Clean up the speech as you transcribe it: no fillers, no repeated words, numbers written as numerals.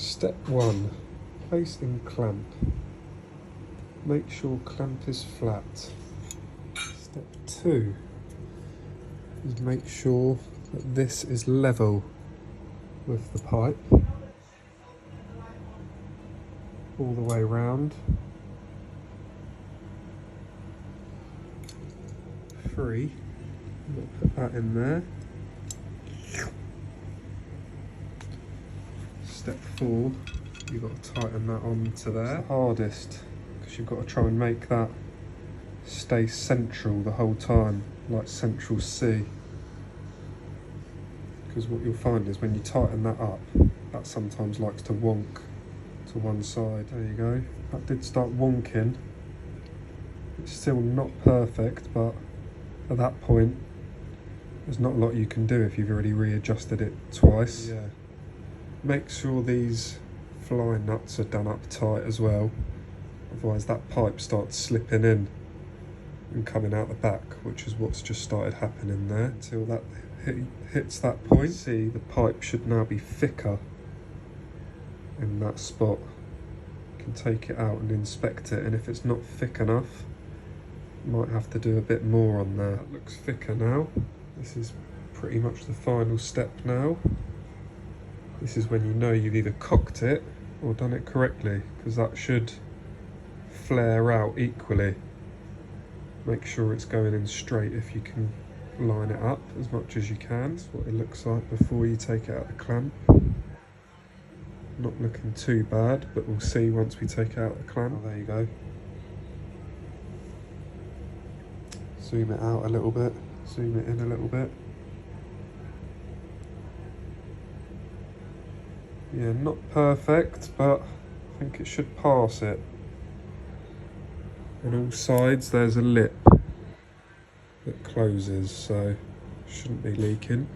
Step 1, place in clamp. Make sure clamp is flat. Step 2 is make sure that this is level with the pipe all the way round. 3, put that in there. Step 4, you've got to tighten that onto there. It's the hardest because you've got to try and make that stay central the whole time, like central C. Because what you'll find is when you tighten that up, that sometimes likes to wonk to one side. There you go. That did start wonking. It's still not perfect, but at that point, there's not a lot you can do if you've already readjusted it twice. Yeah. Make sure these fly nuts are done up tight as well, otherwise that pipe starts slipping in and coming out the back, which is what's just started happening there. Until that hits that point, see the pipe should now be thicker in that spot. You can take it out and inspect it, and if it's not thick enough, you might have to do a bit more on there. That looks thicker now. This is pretty much the final step now. This is when you know you've either cocked it or done it correctly, because that should flare out equally. Make sure it's going in straight if you can line it up as much as you can. That's what it looks like before you take it out of the clamp. Not looking too bad, but we'll see once we take it out of the clamp. Oh, there you go. Zoom it out a little bit, zoom it in a little bit. Yeah, not perfect, but I think it should pass it. On all sides there's a lip that closes, so shouldn't be leaking.